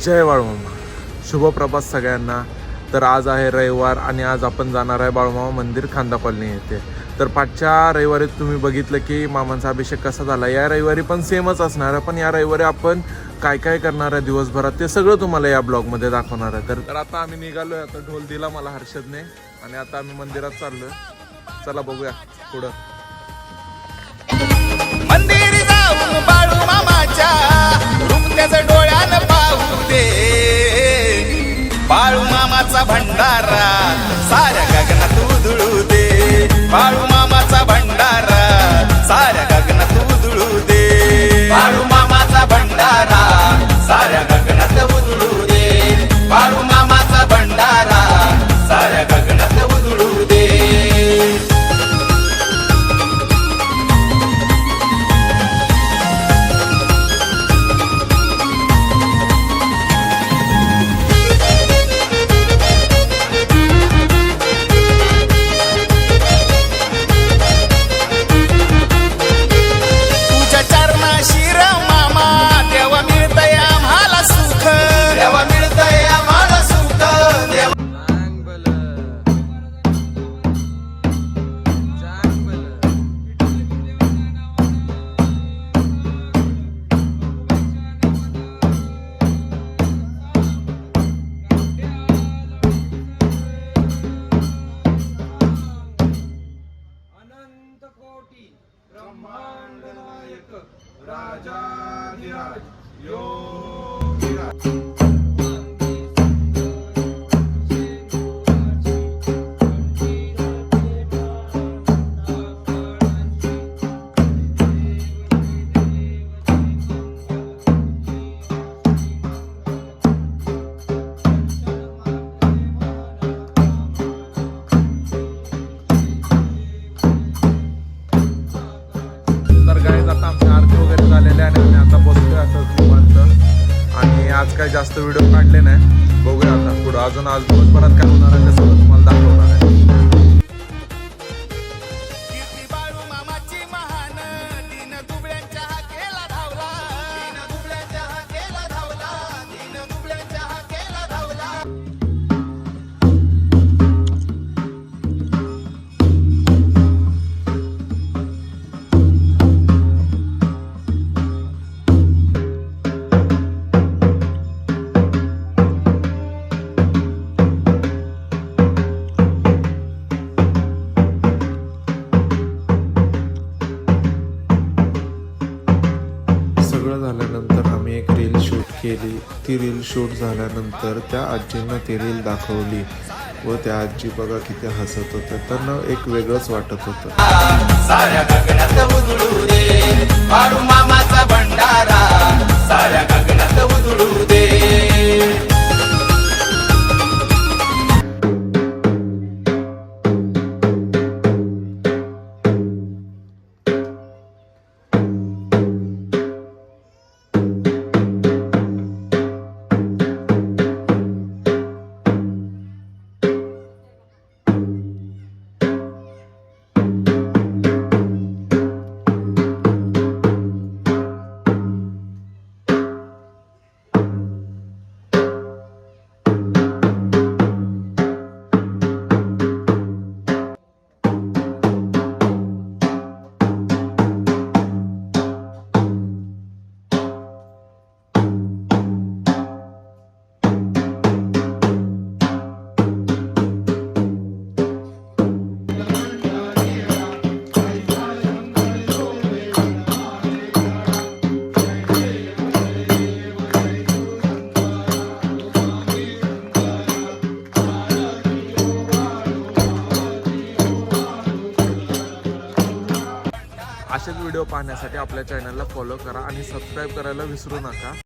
जय बाळूमामा, शुभ प्रभात सगळ्यांना. तर आज आहे रविवार आणि आज आपण जाणार आहे बाळूमामा मंदिर खांदा कॉलनी येथे. तर पाठच्या रविवारी तुम्ही बघितलं की मामांचा अभिषेक कसा झाला. या रविवारी पण सेमच असणार आहे, पण या रविवारी आपण काय काय करणार आहे दिवसभरात ते सगळं तुम्हाला या ब्लॉगमध्ये दाखवणार आहे. तर आता आम्ही निघालोय. आता ढोल दिला मला हर्षदने आणि आता आम्ही मंदिरात चाललोय. चला बघूया पुढं. मंदिर जाऊन बाळू मामाच्या रुपत्याचं डोळ्यानं पाहू दे. बाळू मामाचा भंडारा साऱ्या गगनात उधळू दे. बाळू मामाचा भंडारा साऱ्या गगनात उधळू दे. बाळू मामाचा भंडारा साऱ्या गगनात उधळू दे. बाळू मामाचा भंडारा साऱ्या गगनात उधळू दे. ब्रह्मांड नायक राजाधिराज योगीराज. तर गाईज आता आमची आरती वगैरे झालेली आहे आणि आम्ही आता बसतोय असं निवांत. आणि आज काही जास्त व्हिडिओ काढले नाही. बघूया आता पुढं अजून आज दिवसभरात काय होणार आहे ते सगळं तुम्हाला दाखवणार आहे. कीर्ती बाळू मामाची महान दिन दुबळ्यांच्या हाकेला धावला. दिन दुबळ्यांच्या हाकेला धावला. दिन दुबळ्यांच्या हाकेला धावला. सगळं झाल्यानंतर आम्ही एक रील शूट केली. ती रील शूट झाल्यानंतर त्या आजींना ती रील दाखवली व त्या आजी बघा किती हसत होत्या. त्यांना एक वेगळंच वाटत होतं. साऱ्या गगनात उधळू दे. बाळू मामाचा भंडारा साऱ्या गगनात उधळू दे. असेच व्हिडिओ पाहण्यासाठी आपल्या चॅनलला फॉलो करा आणि सबस्क्राईब करायला विसरू नका.